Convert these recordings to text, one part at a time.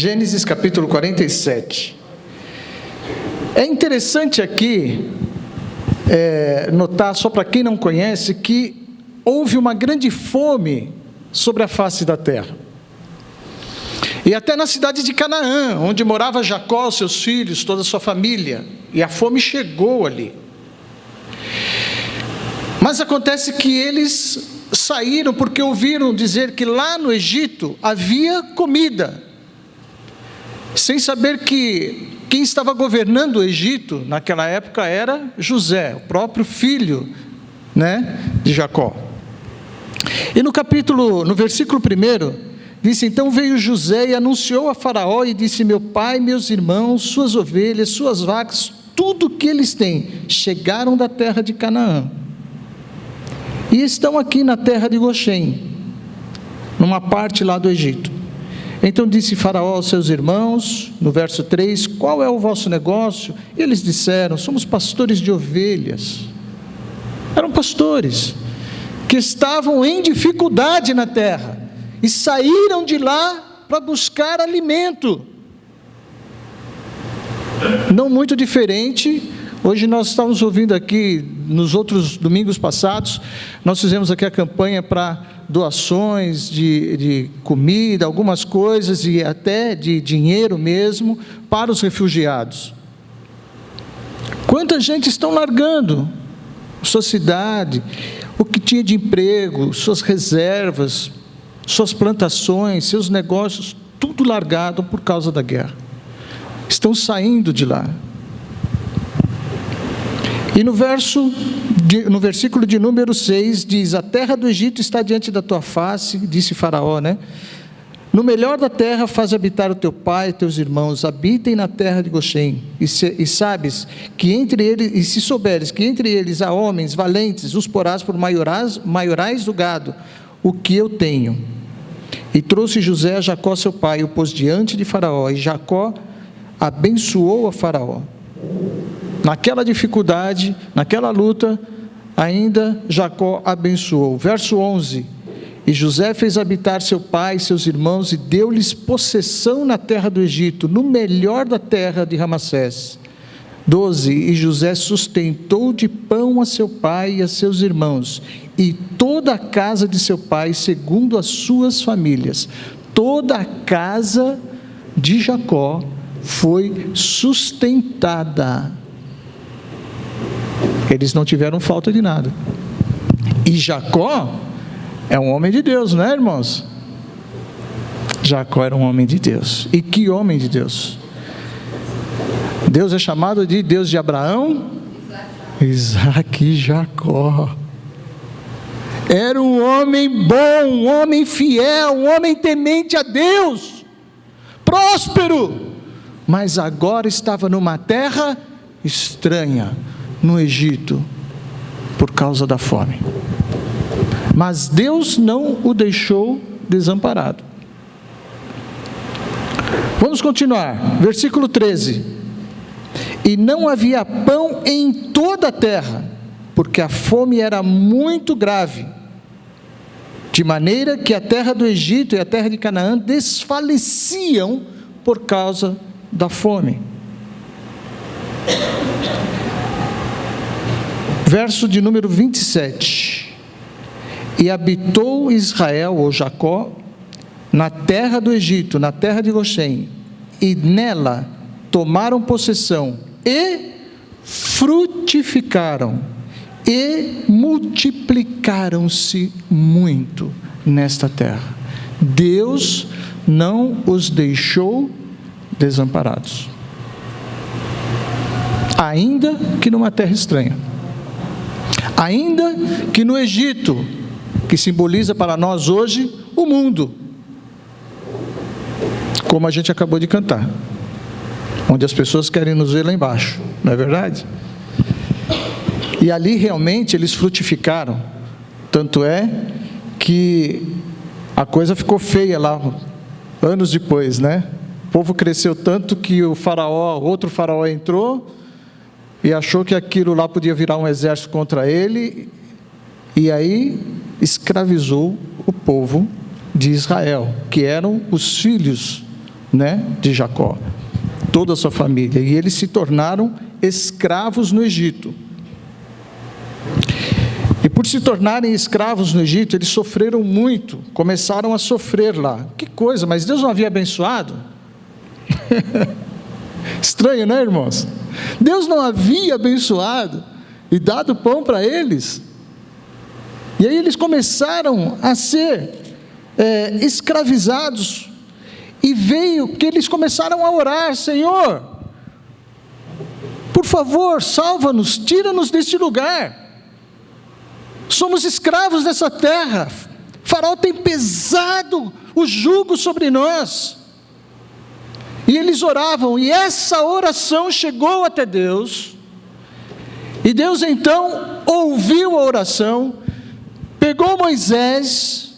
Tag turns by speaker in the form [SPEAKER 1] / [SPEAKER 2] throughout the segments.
[SPEAKER 1] Gênesis capítulo 47. É interessante aqui notar, só para quem não conhece, que houve uma grande fome sobre a face da terra. E até na cidade de Canaã, onde morava Jacó, seus filhos, toda a sua família. E a fome chegou ali. Mas acontece que eles saíram porque ouviram dizer que lá no Egito havia comida, sem saber que quem estava governando o Egito naquela época era José, o próprio filho, de Jacó. E no versículo 1, disse: então veio José e anunciou a Faraó e disse: meu pai, meus irmãos, suas ovelhas, suas vacas, tudo que eles têm, chegaram da terra de Canaã e estão aqui na terra de Goshen, numa parte lá do Egito. Então disse Faraó aos seus irmãos, no verso 3, qual é o vosso negócio? E eles disseram: somos pastores de ovelhas. Eram pastores que estavam em dificuldade na terra e saíram de lá para buscar alimento. Não muito diferente. Hoje nós estamos ouvindo aqui, nos outros domingos passados, nós fizemos aqui a campanha para doações de comida, algumas coisas e até de dinheiro mesmo para os refugiados. Quanta gente estão largando sua cidade, o que tinha de emprego, suas reservas, suas plantações, seus negócios, tudo largado por causa da guerra. Estão saindo de lá. E no versículo de número 6, diz: a terra do Egito está diante da tua face, disse Faraó, no melhor da terra faz habitar o teu pai e teus irmãos, habitem na terra de Goshen, e sabes que entre eles, e se souberes que entre eles há homens valentes, os porás por maiorais do gado, o que eu tenho. E trouxe José a Jacó seu pai, o pôs diante de Faraó, e Jacó abençoou a Faraó. Naquela dificuldade, naquela luta, ainda Jacó abençoou. Verso 11, e José fez habitar seu pai e seus irmãos, e deu-lhes possessão na terra do Egito, no melhor da terra de Ramassés. 12, e José sustentou de pão a seu pai e a seus irmãos, e toda a casa de seu pai, segundo as suas famílias. Toda a casa de Jacó foi sustentada. Eles não tiveram falta de nada. E Jacó é um homem de Deus, não é, irmãos? Jacó era um homem de Deus. E que homem de Deus? Deus é chamado de Deus de Abraão, Isaac e Jacó. Era um homem bom, um homem fiel, um homem temente a Deus, próspero, mas agora estava numa terra estranha, no Egito, por causa da fome. Mas Deus não o deixou desamparado. Vamos continuar, versículo 13. E não havia pão em toda a terra, porque a fome era muito grave, de maneira que a terra do Egito e a terra de Canaã desfaleciam por causa da fome. Verso de número 27. E habitou Israel, ou Jacó, na terra do Egito, na terra de Goshen, e nela tomaram possessão, e frutificaram, e multiplicaram-se muito nesta terra. Deus não os deixou desamparados, ainda que numa terra estranha, ainda que no Egito, que simboliza para nós hoje o mundo, como a gente acabou de cantar, onde as pessoas querem nos ver lá embaixo, não é verdade? E ali realmente eles frutificaram, tanto é que a coisa ficou feia lá, anos depois, O povo cresceu tanto que outro faraó entrou, e achou que aquilo lá podia virar um exército contra ele, e aí escravizou o povo de Israel, que eram os filhos né, de Jacó, toda a sua família, e eles se tornaram escravos no Egito. E por se tornarem escravos no Egito, eles sofreram muito, começaram a sofrer lá. Que coisa, mas Deus não havia abençoado? Estranho, né, irmãos? Deus não havia abençoado e dado pão para eles. E aí eles começaram a ser escravizados, e veio que eles começaram a orar: Senhor, por favor, salva-nos, tira-nos deste lugar, somos escravos dessa terra, Faraó tem pesado o jugo sobre nós. E eles oravam, e essa oração chegou até Deus, e Deus então ouviu a oração, pegou Moisés,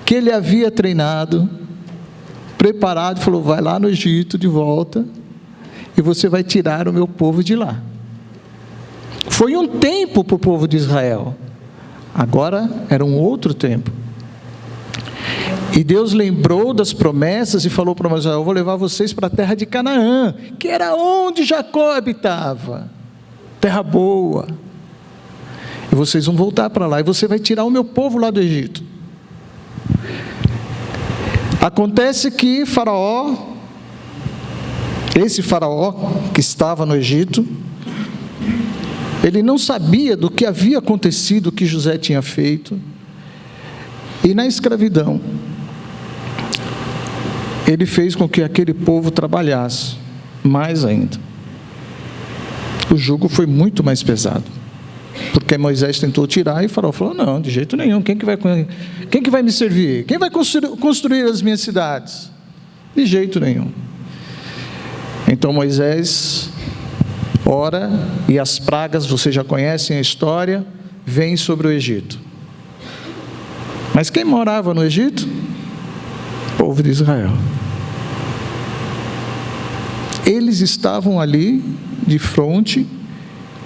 [SPEAKER 1] que ele havia treinado, preparado, e falou: vai lá no Egito de volta, e você vai tirar o meu povo de lá. Foi um tempo para o povo de Israel, agora era um outro tempo. E Deus lembrou das promessas e falou para Moisés: eu vou levar vocês para a terra de Canaã, que era onde Jacó habitava, terra boa, e vocês vão voltar para lá, e você vai tirar o meu povo lá do Egito. Acontece que esse faraó que estava no Egito, ele não sabia do que havia acontecido, o que José tinha feito, e na escravidão, ele fez com que aquele povo trabalhasse mais ainda. O jugo foi muito mais pesado, porque Moisés tentou tirar, e o faraó falou: não, de jeito nenhum, quem que vai me servir? Quem vai construir as minhas cidades? De jeito nenhum. Então Moisés ora, e as pragas, vocês já conhecem a história, vêm sobre o Egito. Mas quem morava no Egito? O povo de Israel. Eles estavam ali, de frente,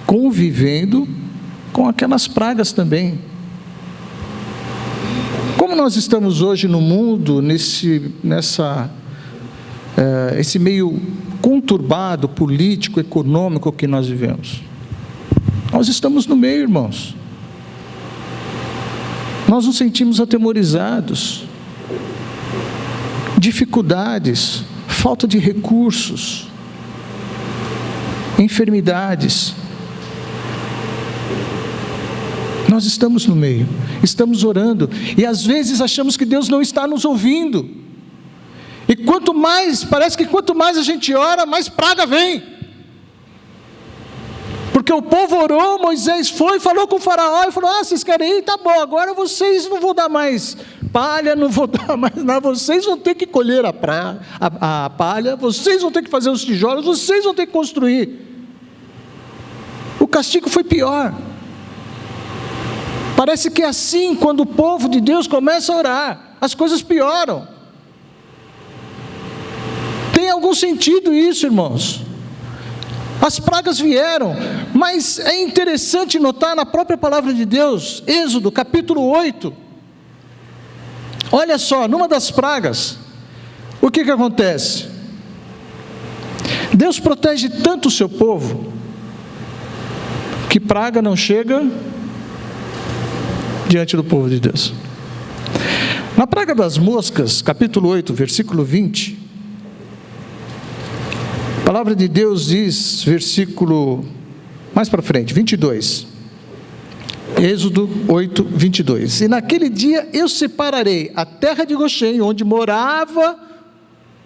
[SPEAKER 1] convivendo com aquelas pragas também. Como nós estamos hoje no mundo, esse meio conturbado, político, econômico que nós vivemos? Nós estamos no meio, irmãos. Nós nos sentimos atemorizados, dificuldades, falta de recursos, enfermidades. Nós estamos no meio, estamos orando, e às vezes achamos que Deus não está nos ouvindo, e parece que quanto mais a gente ora, mais praga vem, porque o povo orou, Moisés foi, falou com o faraó, e falou: vocês querem ir? Tá bom, agora vocês não vão dar mais palha, não vou dar mais nada, vocês vão ter que colher a palha, vocês vão ter que fazer os tijolos, vocês vão ter que construir. O castigo foi pior. Parece que é assim, quando o povo de Deus começa a orar, as coisas pioram. Tem algum sentido isso, irmãos? As pragas vieram, mas é interessante notar na própria palavra de Deus, Êxodo capítulo 8, olha só, numa das pragas, o que acontece? Deus protege tanto o seu povo, que praga não chega diante do povo de Deus. Na praga das moscas, capítulo 8, versículo 20, a palavra de Deus diz, versículo mais para frente, 22, Êxodo 8, 22, e naquele dia eu separarei a terra de Goshen, onde morava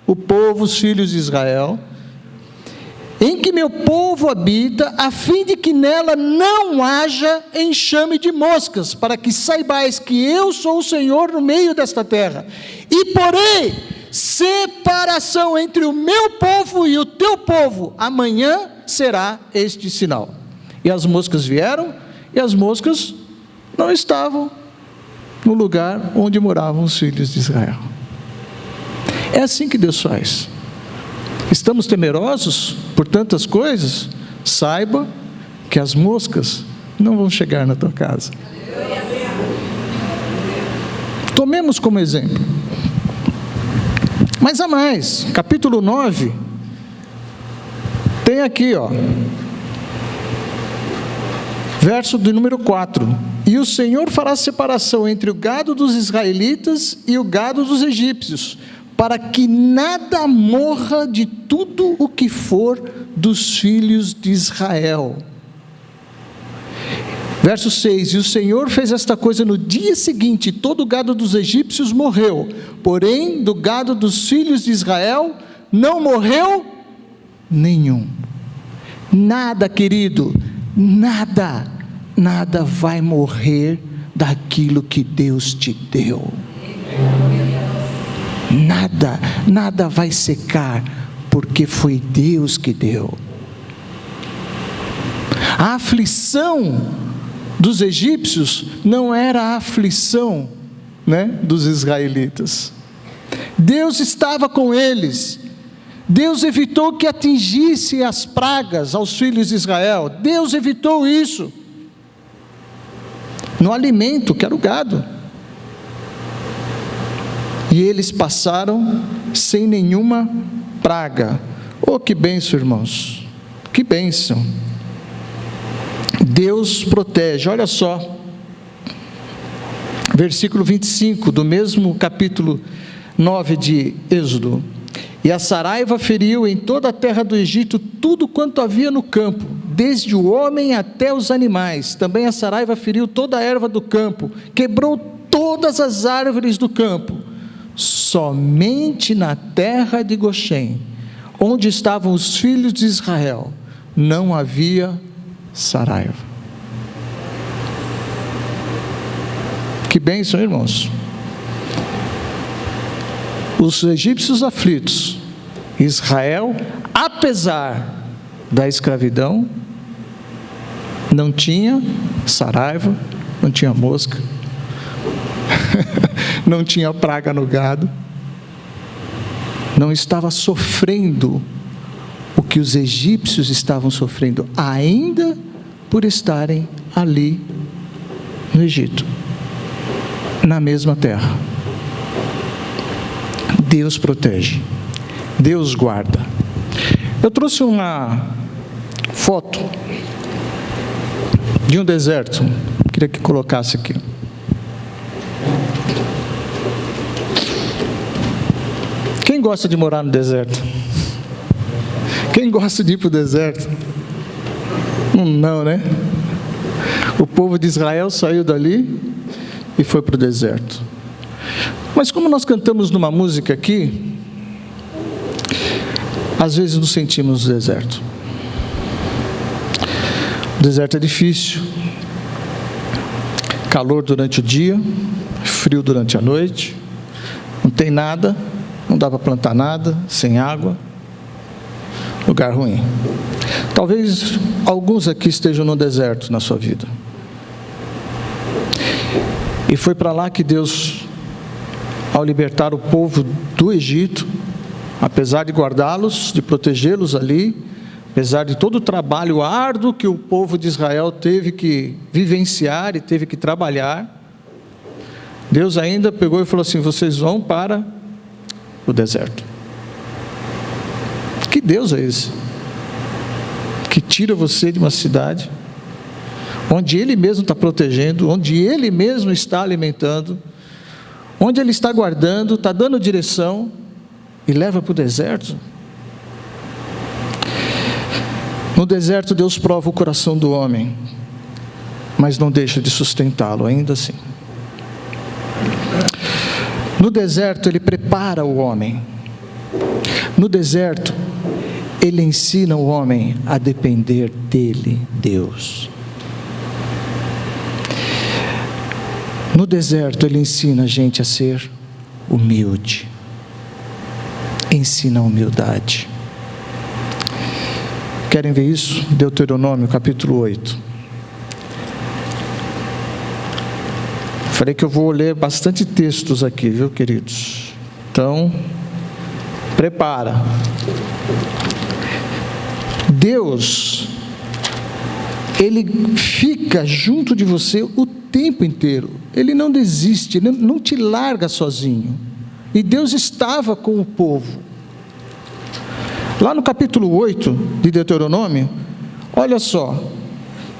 [SPEAKER 1] o povo, os filhos de Israel, em que meu povo habita, a fim de que nela não haja enxame de moscas, para que saibais que eu sou o Senhor no meio desta terra, e porei separação entre o meu povo e o teu povo, amanhã será este sinal. E as moscas vieram, e as moscas não estavam no lugar onde moravam os filhos de Israel. É assim que Deus faz. Estamos temerosos por tantas coisas? Saiba que as moscas não vão chegar na tua casa. Tomemos como exemplo. Mas há mais, capítulo 9, tem aqui, verso de número 4: e o Senhor fará separação entre o gado dos israelitas e o gado dos egípcios, para que nada morra de tudo o que for dos filhos de Israel. Verso 6: e o Senhor fez esta coisa no dia seguinte, todo o gado dos egípcios morreu, porém do gado dos filhos de Israel não morreu nenhum. Nada, querido, nada vai morrer daquilo que Deus te deu. Nada vai secar, porque foi Deus que deu. A aflição dos egípcios não era a aflição, dos israelitas. Deus estava com eles. Deus evitou que atingisse as pragas aos filhos de Israel. Deus evitou isso no alimento, que era o gado. E eles passaram sem nenhuma praga. Oh, que bênção, irmãos, que bênção. Deus protege. Olha só, versículo 25 do mesmo capítulo 9 de Êxodo: e a saraiva feriu em toda a terra do Egito tudo quanto havia no campo, desde o homem até os animais. Também a saraiva feriu toda a erva do campo, quebrou todas as árvores do campo. Somente na terra de Goshen, onde estavam os filhos de Israel, não havia saraiva. Que bênção, irmãos. Os egípcios aflitos, Israel, apesar da escravidão, não tinha saraiva, não tinha mosca, não tinha praga no gado, não estava sofrendo o que os egípcios estavam sofrendo, ainda por estarem ali no Egito, na mesma terra. Deus protege, Deus guarda. Eu trouxe uma foto de um deserto, queria que colocasse aqui. Quem gosta de morar no deserto? Quem gosta de ir para o deserto? Não, né? O povo de Israel saiu dali e foi para o deserto. Mas como nós cantamos numa música aqui, às vezes nos sentimos no deserto. O deserto é difícil. Calor durante o dia, frio durante a noite, não tem nada, não dá para plantar nada, sem água, lugar ruim. Talvez alguns aqui estejam no deserto na sua vida. E foi para lá que Deus, ao libertar o povo do Egito, apesar de guardá-los, de protegê-los ali, apesar de todo o trabalho árduo que o povo de Israel teve que vivenciar e teve que trabalhar, Deus ainda pegou e falou assim: vocês vão para o deserto. Que Deus é esse? Que tira você de uma cidade onde Ele mesmo está protegendo, onde Ele mesmo está alimentando, onde Ele está guardando, está dando direção, e leva para o deserto. No deserto Deus prova o coração do homem, mas não deixa de sustentá-lo ainda assim. No deserto Ele prepara o homem. No deserto Ele ensina o homem a depender dEle, Deus. No deserto Ele ensina a gente a ser humilde. Ensina a humildade. Querem ver isso? Deuteronômio capítulo 8. Falei que eu vou ler bastante textos aqui, viu, queridos? Então, prepara. Deus, Ele fica junto de você o tempo inteiro. Ele não desiste, Ele não te larga sozinho. e Deus estava com o povo. Lá no capítulo 8 de Deuteronômio, olha só: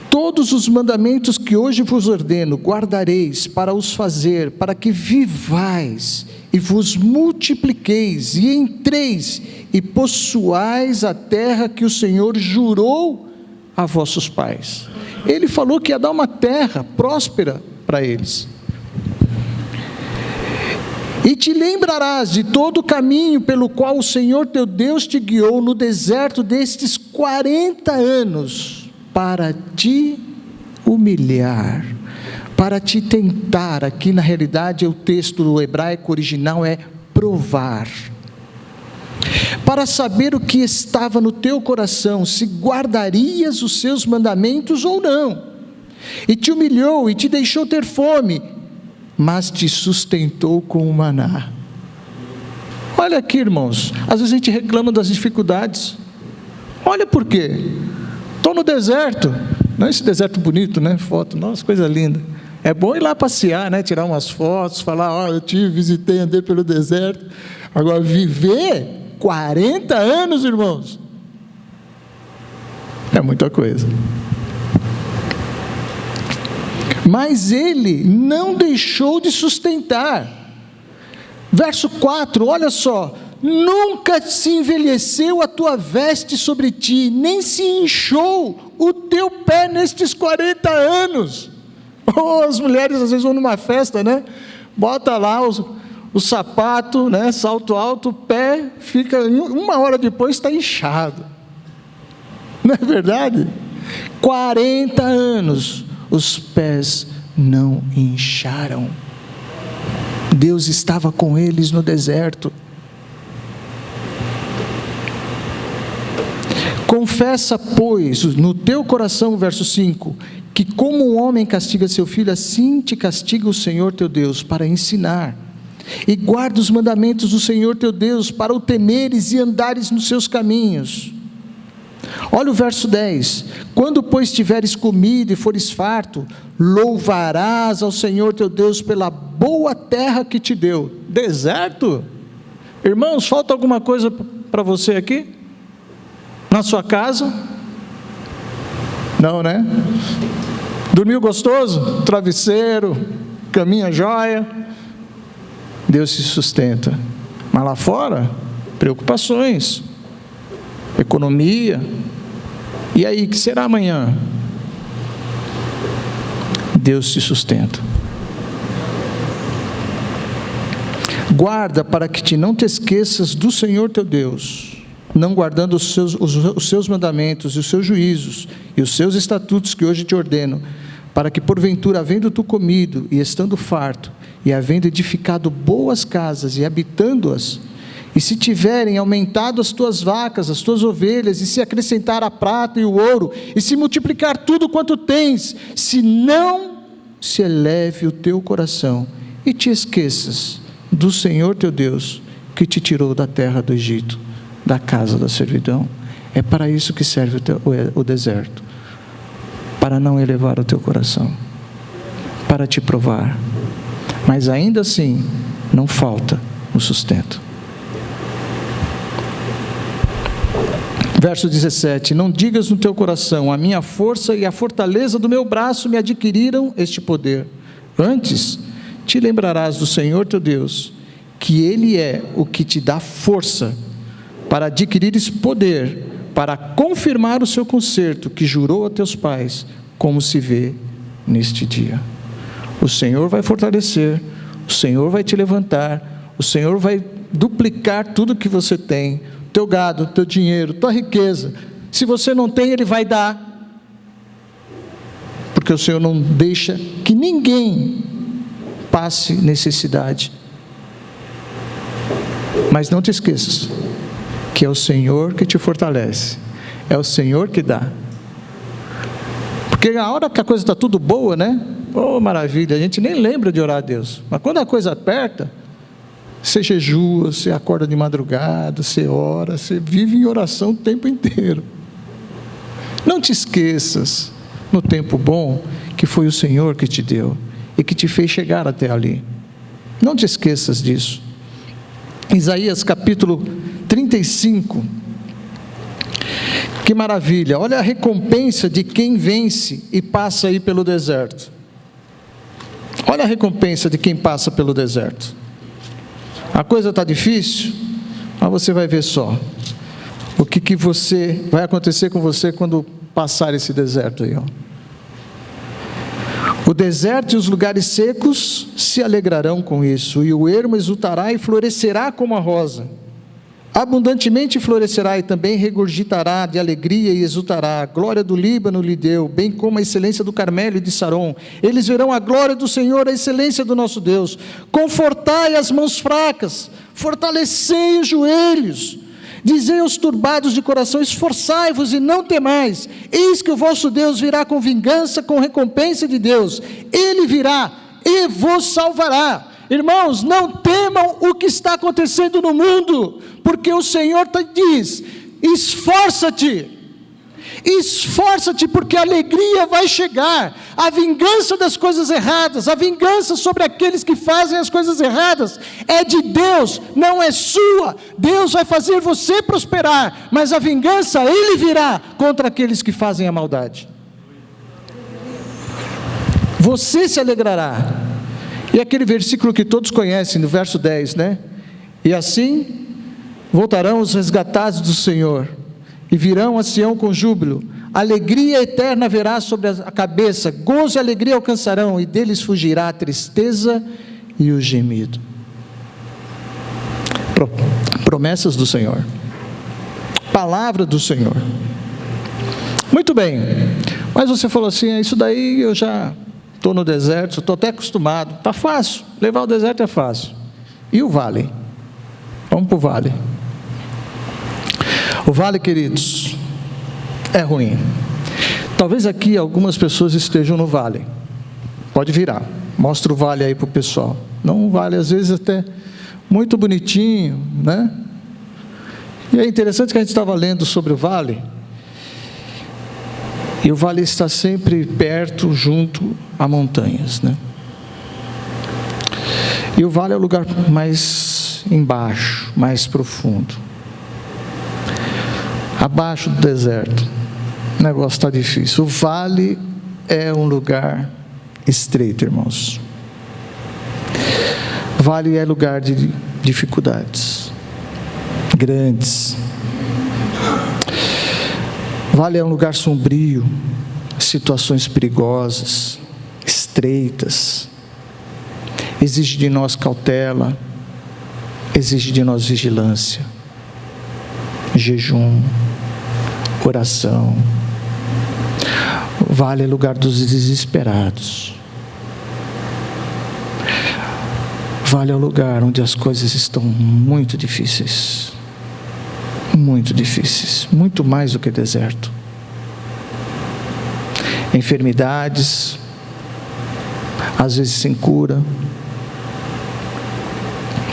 [SPEAKER 1] todos os mandamentos que hoje vos ordeno, guardareis para os fazer, para que vivais e vos multipliqueis, e entreis e possuais a terra que o Senhor jurou a vossos pais. Ele falou que ia dar uma terra próspera para eles. E te lembrarás de todo o caminho pelo qual o Senhor teu Deus te guiou no deserto destes 40 anos, para te humilhar, para te tentar. Aqui na realidade o texto do hebraico original é provar, para saber o que estava no teu coração, se guardarias os seus mandamentos ou não. E te humilhou e te deixou ter fome, mas te sustentou com o maná. Olha aqui, irmãos, às vezes a gente reclama das dificuldades. Olha por quê. Estou no deserto, não é esse deserto bonito, né? Foto, nossa, coisa linda. É bom ir lá passear, né? Tirar umas fotos, falar, ó, eu visitei, andei pelo deserto. Agora, viver 40 anos, irmãos, é muita coisa. Mas ele não deixou de sustentar. Verso 4, olha só: nunca se envelheceu a tua veste sobre ti, nem se inchou o teu pé nestes 40 anos. Oh, as mulheres às vezes vão numa festa, né? Bota lá o sapato, né? Salto alto, o pé fica, uma hora depois está inchado. Não é verdade? 40 anos, os pés não incharam. Deus estava com eles no deserto. Confessa, pois, no teu coração, verso 5, que como um homem castiga seu filho, assim te castiga o Senhor teu Deus, para ensinar. E guarda os mandamentos do Senhor teu Deus, para o temeres e andares nos seus caminhos. Olha o verso 10: quando, pois, tiveres comido e fores farto, louvarás ao Senhor teu Deus pela boa terra que te deu. Deserto? Irmãos, falta alguma coisa para você aqui? Na sua casa? Não, né? Dormiu gostoso? Travesseiro, caminha jóia. Deus se sustenta. Mas lá fora, preocupações, economia. E aí, o que será amanhã? Deus se sustenta. Guarda para que não te esqueças do Senhor teu Deus, não guardando os seus mandamentos e os seus juízos e os seus estatutos que hoje te ordeno, para que porventura, havendo tu comido e estando farto, e havendo edificado boas casas e habitando-as, e se tiverem aumentado as tuas vacas, as tuas ovelhas, e se acrescentar a prata e o ouro, e se multiplicar tudo quanto tens, se não se eleve o teu coração, e te esqueças do Senhor teu Deus, que te tirou da terra do Egito, da casa da servidão. É para isso que serve o deserto, para não elevar o teu coração, para te provar, mas ainda assim não falta o sustento. Verso 17: não digas no teu coração, a minha força e a fortaleza do meu braço me adquiriram este poder. Antes, te lembrarás do Senhor teu Deus, que Ele é o que te dá força para adquirires poder, para confirmar o seu concerto que jurou a teus pais, como se vê neste dia. O Senhor vai fortalecer, o Senhor vai te levantar, o Senhor vai duplicar tudo que você tem, teu gado, teu dinheiro, tua riqueza. Se você não tem, Ele vai dar, porque o Senhor não deixa que ninguém passe necessidade. Mas não te esqueças que é o Senhor que te fortalece, é o Senhor que dá. Porque a hora que a coisa está tudo boa, né? Oh, maravilha, a gente nem lembra de orar a Deus. Mas quando a coisa aperta, você jejua, você acorda de madrugada, você ora, você vive em oração o tempo inteiro. Não te esqueças, no tempo bom, que foi o Senhor que te deu e que te fez chegar até ali. Não te esqueças disso. Isaías capítulo 35. Que maravilha, olha a recompensa de quem vence e passa aí pelo deserto. Olha a recompensa de quem passa pelo deserto. A coisa está difícil, mas você vai ver só o que vai acontecer com você quando passar esse deserto aí, ó. O deserto e os lugares secos se alegrarão com isso, e o ermo exultará e florescerá como a rosa. Abundantemente florescerá e também regurgitará de alegria e exultará. A glória do Líbano lhe deu, bem como a excelência do Carmelo e de Saron. Eles verão a glória do Senhor, a excelência do nosso Deus. Confortai as mãos fracas, fortalecei os joelhos. Dizei aos turbados de coração: esforçai-vos e não temais. Eis que o vosso Deus virá com vingança, com recompensa de Deus. Ele virá e vos salvará. Irmãos, não temam o que está acontecendo no mundo, porque o Senhor diz: esforça-te, porque a alegria vai chegar. A vingança das coisas erradas, a vingança sobre aqueles que fazem as coisas erradas, é de Deus, não é sua. Deus vai fazer você prosperar, mas a vingança Ele virá contra aqueles que fazem a maldade. Você se alegrará. E aquele versículo que todos conhecem, no verso 10, né? E assim voltarão os resgatados do Senhor, e virão a Sião com júbilo. Alegria eterna haverá sobre a cabeça, gozo e alegria alcançarão, e deles fugirá a tristeza e o gemido. Promessas do Senhor, palavra do Senhor. Muito bem, mas você falou assim: isso daí eu já estou no deserto, estou até acostumado, está fácil, levar o deserto é fácil. E o vale? Vamos para o vale. O vale, queridos, é ruim. Talvez aqui algumas pessoas estejam no vale. Pode virar, mostra o vale aí para o pessoal. Não, um vale às vezes até muito bonitinho, né? E é interessante que a gente estava lendo sobre o vale, e o vale está sempre perto, junto a montanhas, né? E o vale é o lugar mais embaixo, mais profundo, abaixo do deserto. O negócio está difícil. O vale é um lugar estreito, irmãos. Vale é lugar de dificuldades grandes. Vale é um lugar sombrio, situações perigosas, estreitas. Exige de nós cautela, exige de nós vigilância, jejum, oração. Vale é lugar dos desesperados. Vale é o lugar onde as coisas estão muito difíceis. Muito difíceis, muito mais do que deserto. Enfermidades, às vezes sem cura,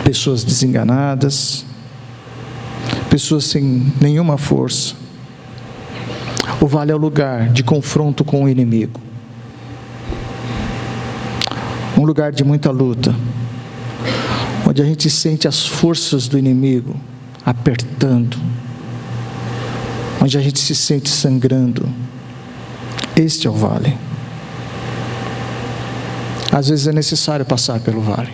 [SPEAKER 1] pessoas desenganadas, pessoas sem nenhuma força. O vale é o lugar de confronto com o inimigo, um lugar de muita luta, onde a gente sente as forças do inimigo apertando, onde a gente se sente sangrando. Este é o vale. Às vezes é necessário passar pelo vale,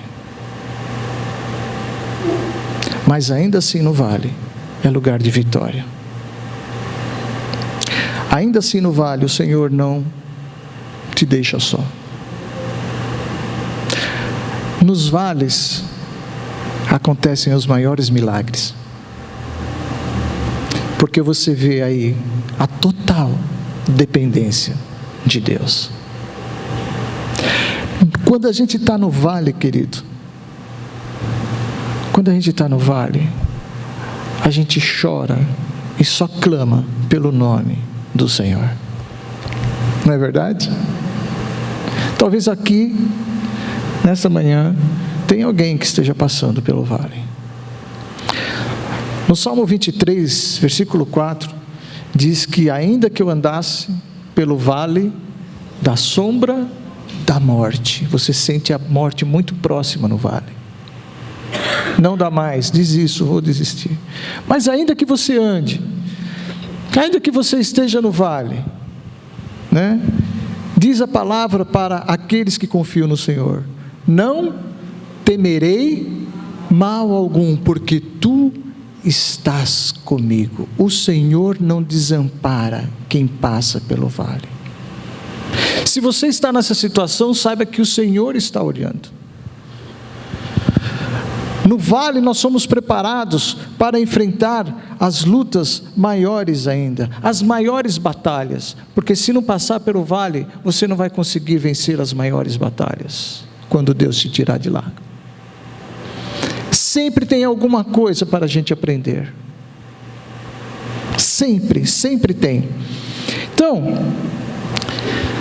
[SPEAKER 1] mas ainda assim no vale é lugar de vitória. Ainda assim no vale o Senhor não te deixa só. Nos vales acontecem os maiores milagres, porque você vê aí a total dependência de Deus. Quando a gente está no vale, querido, quando a gente está no vale, a gente chora e só clama pelo nome do Senhor. Não é verdade? Talvez aqui, nessa manhã, tenha alguém que esteja passando pelo vale. No Salmo 23, versículo 4, diz que ainda que eu andasse pelo vale da sombra da morte, você sente a morte muito próxima no vale. Não dá mais, desisto, vou desistir. Mas ainda que você ande, ainda que você esteja no vale, né? Diz a palavra para aqueles que confiam no Senhor: não temerei mal algum, porque tu estás comigo. O Senhor não desampara quem passa pelo vale. Se você está nessa situação, saiba que o Senhor está olhando. No vale nós somos preparados para enfrentar as lutas maiores ainda, as maiores batalhas, porque se não passar pelo vale, você não vai conseguir vencer as maiores batalhas, quando Deus te tirar de lá. Sempre tem alguma coisa para a gente aprender, sempre tem. Então,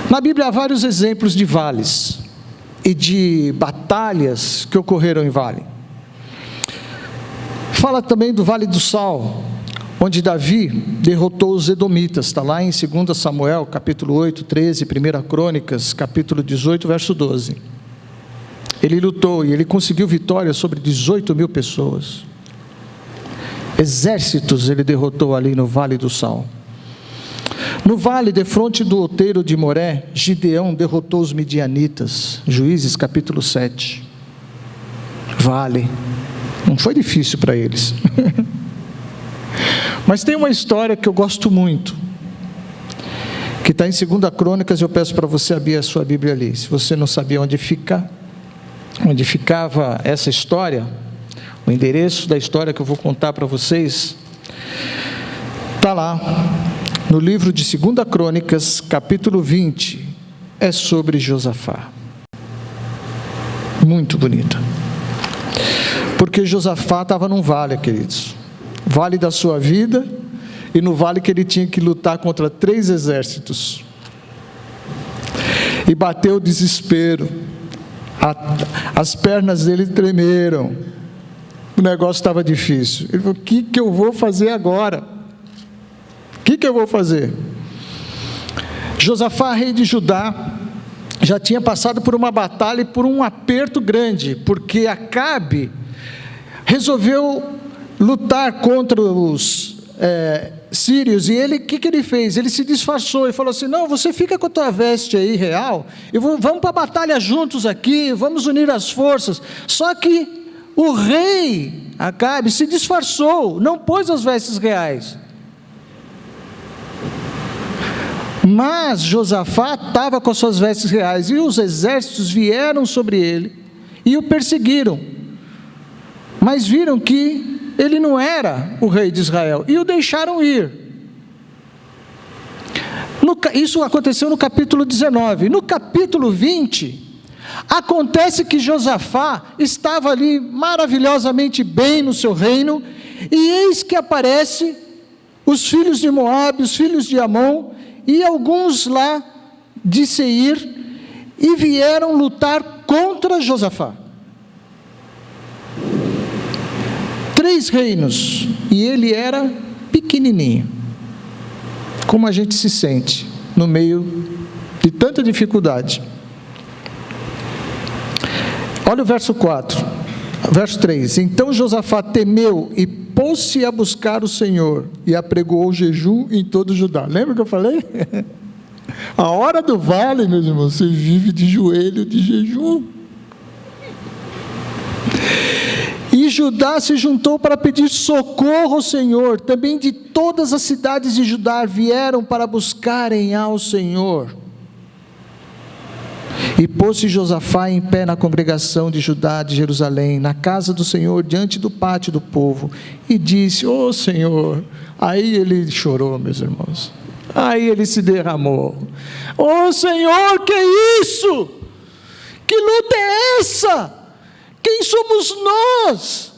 [SPEAKER 1] na Bíblia há vários exemplos de vales, e de batalhas que ocorreram em vale. Fala também do Vale do Sal, onde Davi derrotou os edomitas, está lá em 2 Samuel, capítulo 8, 13, 1 Crônicas, capítulo 18, verso 12. Ele lutou e ele conseguiu vitória sobre 18 mil pessoas. Exércitos ele derrotou ali no Vale do Sal. No vale, defronte do outeiro de Moré, Gideão derrotou os midianitas, Juízes capítulo 7. Vale. Não foi difícil para eles. Mas tem uma história que eu gosto muito, que está em 2 Crônicas, eu peço para você abrir a sua Bíblia ali. Se você não sabia onde ficava essa história, o endereço da história que eu vou contar para vocês, está lá, no livro de 2 Crônicas, capítulo 20, é sobre Josafá. Muito bonito. Porque Josafá estava num vale, queridos, vale da sua vida, e no vale que ele tinha que lutar contra 3 exércitos, e bateu o desespero, as pernas dele tremeram, o negócio estava difícil. Ele falou: o que eu vou fazer agora? O que eu vou fazer? Josafá, rei de Judá, já tinha passado por uma batalha e por um aperto grande, porque Acabe resolveu lutar contra os sírios, e ele, o que ele fez? Ele se disfarçou e falou assim: não, você fica com a tua veste aí real, e vamos para a batalha juntos aqui, vamos unir as forças. Só que o rei Acabe se disfarçou, não pôs as vestes reais. Mas Josafá estava com as suas vestes reais, e os exércitos vieram sobre ele e o perseguiram, mas viram que ele não era o rei de Israel, e o deixaram ir. Isso aconteceu no capítulo 19. No capítulo 20, acontece que Josafá estava ali maravilhosamente bem no seu reino, e eis que aparece os filhos de Moabe, os filhos de Amon, e alguns lá de Seir, e vieram lutar contra Josafá. 3 reinos, e ele era pequenininho, como a gente se sente no meio de tanta dificuldade. Olha o verso 3, então Josafá temeu e pôs-se a buscar o Senhor, e apregoou o jejum em todo Judá. Lembra que eu falei? A hora do vale, meus irmãos, você vive de joelho, de jejum. E Judá se juntou para pedir socorro ao Senhor. Também de todas as cidades de Judá vieram para buscarem ao Senhor. E pôs-se Josafá em pé na congregação de Judá de Jerusalém, na casa do Senhor, diante do pátio do povo, e disse: ó Senhor. Aí ele chorou, meus irmãos, aí ele se derramou: ó Senhor, que é isso? Que luta é essa? Quem somos nós?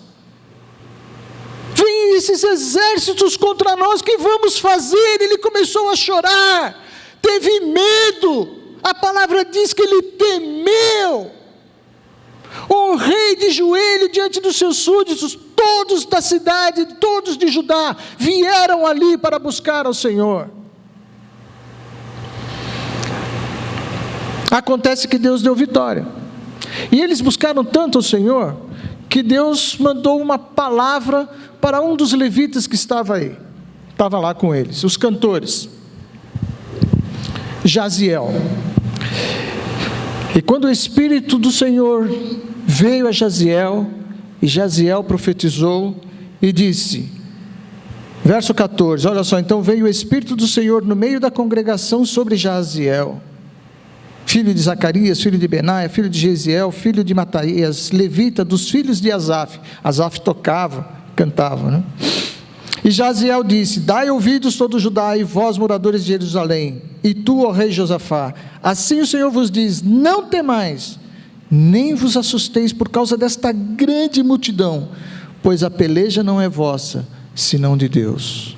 [SPEAKER 1] Vêm esses exércitos contra nós, o que vamos fazer? Ele começou a chorar, teve medo. A palavra diz que ele temeu. O rei de joelho diante dos seus súditos, todos da cidade, todos de Judá, vieram ali para buscar ao Senhor. Acontece que Deus deu vitória, e eles buscaram tanto ao Senhor, que Deus mandou uma palavra para um dos levitas que estava lá com eles, os cantores, Jaziel. E quando o Espírito do Senhor veio a Jaziel, e Jaziel profetizou e disse, verso 14, olha só, então veio o Espírito do Senhor no meio da congregação sobre Jaziel, filho de Zacarias, filho de Benaia, filho de Jeziel, filho de Mataias, levita dos filhos de Asaf. Asaf tocava, cantava, né? E Jaziel disse, dai ouvidos todo Judá e vós moradores de Jerusalém, e tu, ó rei Josafá, assim o Senhor vos diz, não temais, nem vos assusteis por causa desta grande multidão, pois a peleja não é vossa, senão de Deus.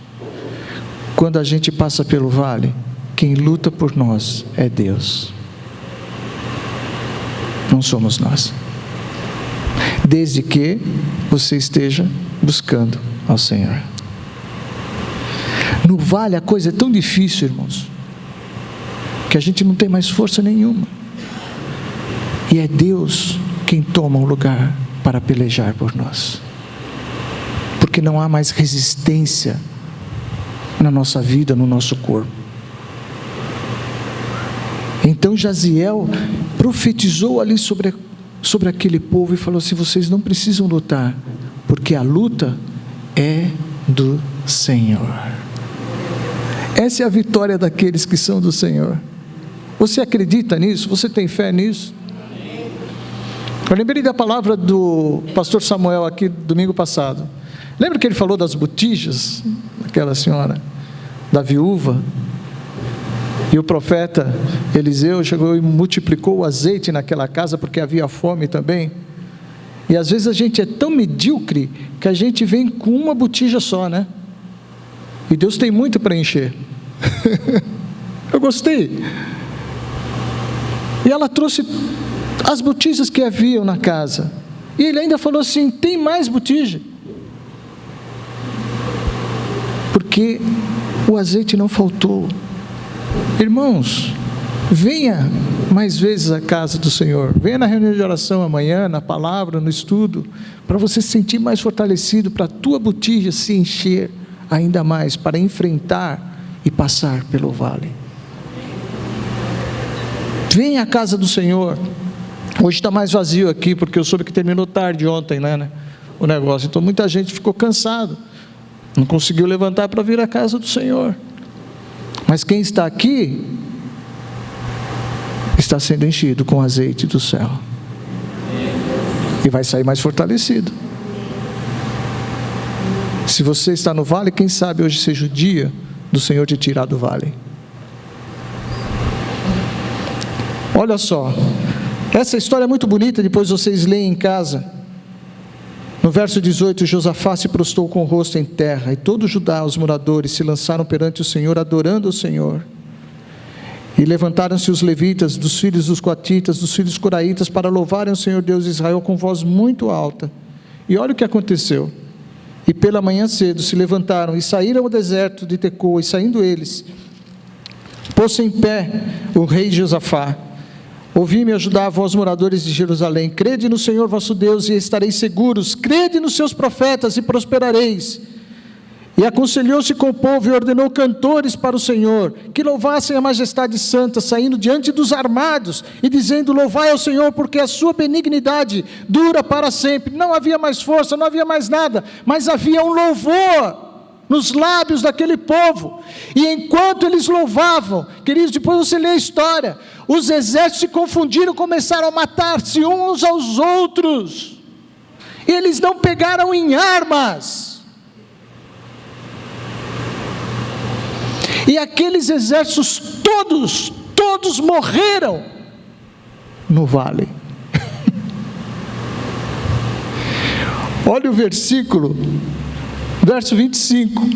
[SPEAKER 1] Quando a gente passa pelo vale, quem luta por nós é Deus, não somos nós, desde que você esteja buscando ao Senhor. No vale a coisa é tão difícil, irmãos, que a gente não tem mais força nenhuma, e é Deus quem toma o lugar para pelejar por nós, porque não há mais resistência na nossa vida, no nosso corpo. Então Jaziel profetizou ali sobre aquele povo e falou assim, vocês não precisam lutar, porque a luta é do Senhor. Essa é a vitória daqueles que são do Senhor. Você acredita nisso? Você tem fé nisso? Eu lembrei da palavra do pastor Samuel aqui domingo passado. Lembra que ele falou das botijas, daquela senhora, da viúva? E o profeta Eliseu chegou e multiplicou o azeite naquela casa, porque havia fome também. E às vezes a gente é tão medíocre, que a gente vem com uma botija só, né? E Deus tem muito para encher. Eu gostei. E ela trouxe as botijas que haviam na casa. E ele ainda falou assim, tem mais botija. Porque o azeite não faltou. Irmãos, venha mais vezes à casa do Senhor, venha na reunião de oração amanhã, na palavra, no estudo, para você se sentir mais fortalecido, para a tua botija se encher ainda mais, para enfrentar e passar pelo vale. Venha à casa do Senhor. Hoje está mais vazio aqui, porque eu soube que terminou tarde ontem, né, o negócio, então muita gente ficou cansado, não conseguiu levantar para vir à casa do Senhor. Mas quem está aqui, está sendo enchido com o azeite do céu, e vai sair mais fortalecido. Se você está no vale, quem sabe hoje seja o dia do Senhor te tirar do vale. Olha só, essa história é muito bonita, depois vocês leem em casa. No verso 18, Josafá se prostrou com o rosto em terra, e todo Judá, os moradores, se lançaram perante o Senhor, adorando o Senhor. E levantaram-se os levitas, dos filhos dos coatitas, dos filhos coraitas, para louvarem o Senhor Deus de Israel com voz muito alta. E olha o que aconteceu. E pela manhã cedo se levantaram e saíram ao deserto de Tecoa, e saindo eles, pôs-se em pé o rei Josafá. Ouvi-me ajudar, vós moradores de Jerusalém, crede no Senhor vosso Deus e estareis seguros, crede nos seus profetas e prosperareis. E aconselhou-se com o povo e ordenou cantores para o Senhor, que louvassem a majestade santa, saindo diante dos armados, e dizendo, louvai ao Senhor, porque a sua benignidade dura para sempre. Não havia mais força, não havia mais nada, mas havia um louvor nos lábios daquele povo. E enquanto eles louvavam, queridos, depois você lê a história, os exércitos se confundiram, começaram a matar-se uns aos outros, e eles não pegaram em armas. E aqueles exércitos todos morreram no vale. Olha o versículo, verso 25.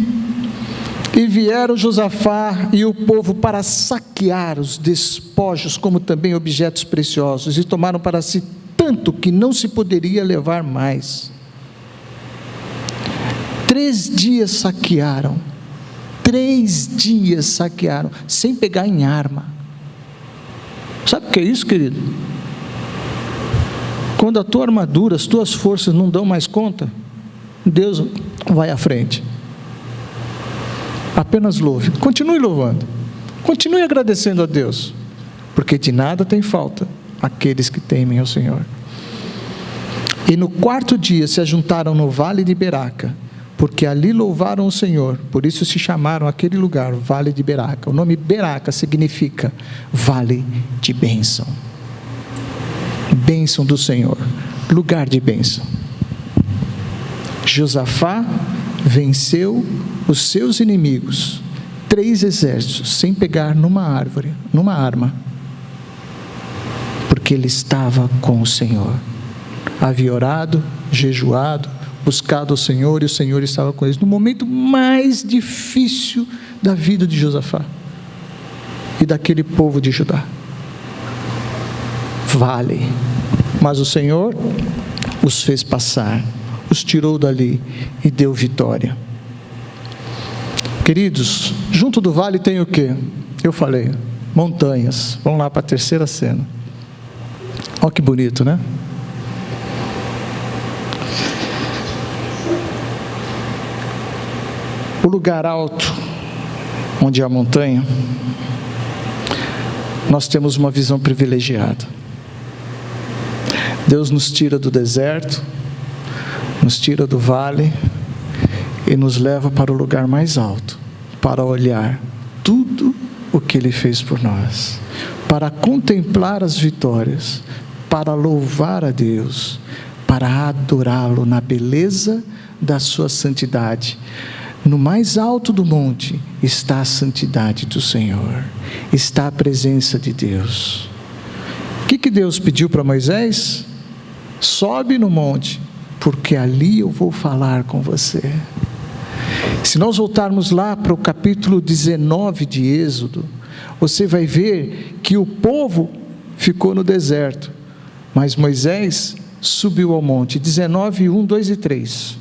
[SPEAKER 1] E vieram Josafá e o povo para saquear os despojos, como também objetos preciosos, e tomaram para si tanto que não se poderia levar mais. 3 dias saquearam. 3 dias saquearam, sem pegar em arma. Sabe o que é isso, querido? quando a tua armadura, as tuas forças não dão mais conta, Deus vai à frente. Apenas louve, continue louvando, continue agradecendo a Deus, porque de nada tem falta aqueles que temem ao Senhor. E no 4º dia se ajuntaram no vale de Beraca, porque ali louvaram o Senhor, por isso se chamaram aquele lugar Vale de Beraca. O nome Beraca significa Vale de Bênção. Bênção do Senhor, lugar de bênção. Josafá venceu os seus inimigos, 3 exércitos, sem pegar numa árvore, numa arma, porque ele estava com o Senhor. Havia orado, jejuado, buscado o Senhor, e o Senhor estava com eles, no momento mais difícil da vida de Josafá, e daquele povo de Judá. Vale, mas o Senhor os fez passar, os tirou dali, e deu vitória. Queridos, junto do vale tem o quê? Eu falei, montanhas. Vamos lá para a 3ª cena. Olha que bonito, né? O lugar alto, onde há montanha, nós temos uma visão privilegiada. Deus nos tira do deserto, nos tira do vale e nos leva para o lugar mais alto, para olhar tudo o que Ele fez por nós, para contemplar as vitórias, para louvar a Deus, para adorá-lo na beleza da sua santidade. No mais alto do monte está a santidade do Senhor, está a presença de Deus. O que Deus pediu para Moisés? Sobe no monte, porque ali eu vou falar com você. Se nós voltarmos lá para o capítulo 19 de Êxodo, você vai ver que o povo ficou no deserto, mas Moisés subiu ao monte. 19, 1, 2 e 3.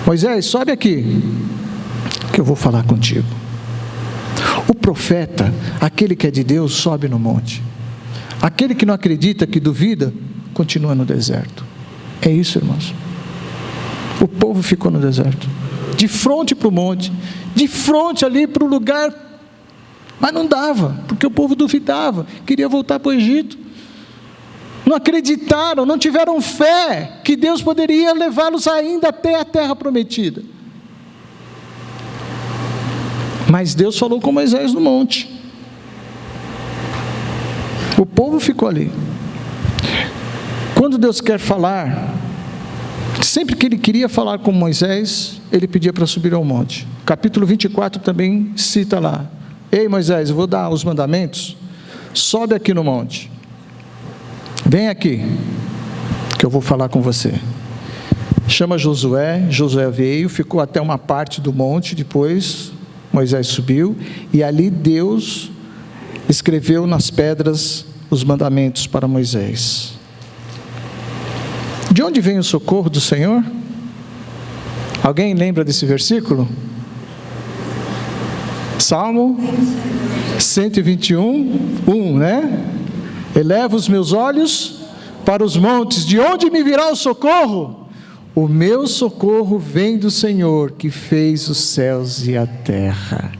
[SPEAKER 1] Moisés, sobe aqui, que eu vou falar contigo. O profeta, aquele que é de Deus, sobe no monte. Aquele que não acredita, que duvida, continua no deserto. É isso, irmãos. O povo ficou no deserto, de frente para o monte, de frente ali para o lugar, mas não dava, porque o povo duvidava, queria voltar para o Egito. Não acreditaram, não tiveram fé que Deus poderia levá-los ainda até a terra prometida. Mas Deus falou com Moisés no monte. O povo ficou ali. Quando Deus quer falar, sempre que Ele queria falar com Moisés, Ele pedia para subir ao monte. Capítulo 24 também cita lá: ei Moisés, eu vou dar os mandamentos, sobe aqui no monte. Vem aqui, que eu vou falar com você. Chama Josué. Josué veio, ficou até uma parte do monte, depois Moisés subiu, e ali Deus escreveu nas pedras os mandamentos para Moisés. De onde vem o socorro do Senhor? Alguém lembra desse versículo? Salmo 121, 1, né? Eleva os meus olhos para os montes, de onde me virá o socorro? O meu socorro vem do Senhor, que fez os céus e a terra.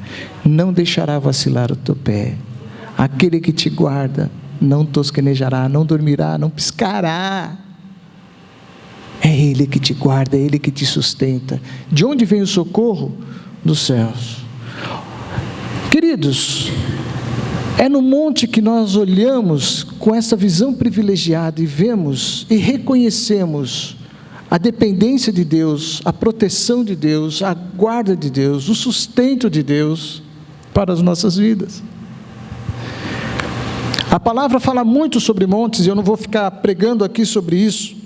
[SPEAKER 1] Não deixará vacilar o teu pé. Aquele que te guarda não tosquenejará, não dormirá, não piscará. É Ele que te guarda, é Ele que te sustenta. De onde vem o socorro? Dos céus. Queridos, é no monte que nós olhamos com essa visão privilegiada e vemos e reconhecemos a dependência de Deus, a proteção de Deus, a guarda de Deus, o sustento de Deus para as nossas vidas. A palavra fala muito sobre montes, e eu não vou ficar pregando aqui sobre isso,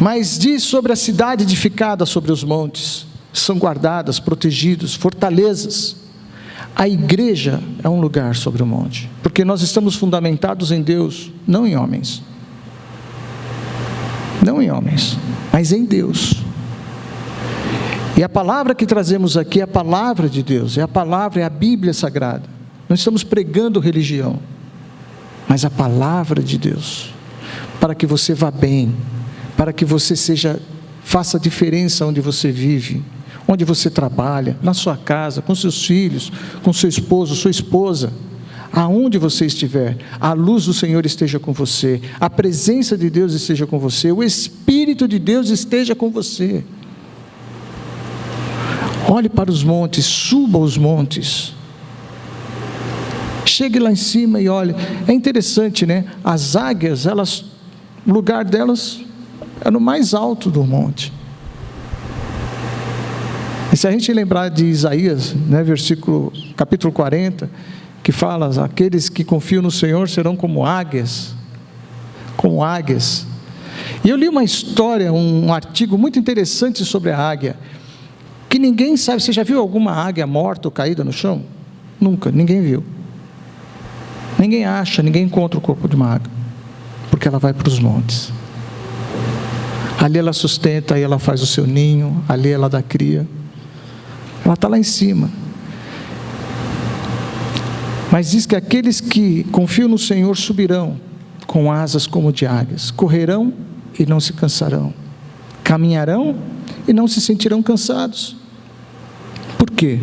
[SPEAKER 1] mas diz sobre a cidade edificada sobre os montes, são guardadas, protegidos, fortalezas. A igreja é um lugar sobre o monte, porque nós estamos fundamentados em Deus, não em homens. Não em homens, mas em Deus. E a palavra que trazemos aqui é a palavra de Deus, é a palavra, é a Bíblia Sagrada. Não estamos pregando religião, mas a palavra de Deus, para que você vá bem, para que você faça diferença onde você vive, onde você trabalha, na sua casa, com seus filhos, com seu esposo, sua esposa, aonde você estiver, a luz do Senhor esteja com você, a presença de Deus esteja com você, o Espírito de Deus esteja com você. Olhe para os montes, suba os montes, chegue lá em cima e olhe. É interessante, né? As águias, o lugar delas é no mais alto do monte. E se a gente lembrar de Isaías, né, capítulo 40, que fala: aqueles que confiam no Senhor serão como águias. Como águias. E eu li uma história, um artigo muito interessante sobre a águia, que ninguém sabe. Você já viu alguma águia morta ou caída no chão? Nunca, ninguém viu. Ninguém acha, ninguém encontra o corpo de uma águia, porque ela vai para os montes. Ali ela sustenta, aí ela faz o seu ninho, ali ela dá cria. Ela está lá em cima. Mas diz que aqueles que confiam no Senhor subirão com asas como de águias, correrão e não se cansarão, caminharão e não se sentirão cansados. Por quê?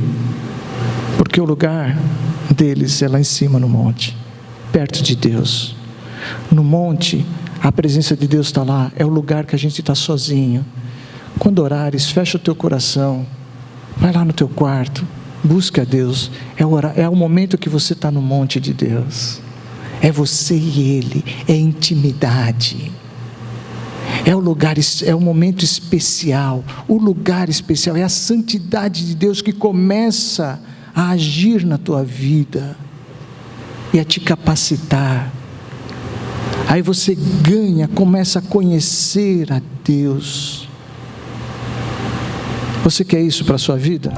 [SPEAKER 1] Porque o lugar deles é lá em cima no monte, perto de Deus. No monte, a presença de Deus está lá, é o lugar que a gente está sozinho. Quando orares, fecha o teu coração, vai lá no teu quarto, busca a Deus. É o momento que você está no monte de Deus, é você e Ele, é intimidade, é o lugar, é o momento especial, o lugar especial, é a santidade de Deus que começa a agir na tua vida e a te capacitar. Aí você ganha, começa a conhecer a Deus. Você quer isso para a sua vida?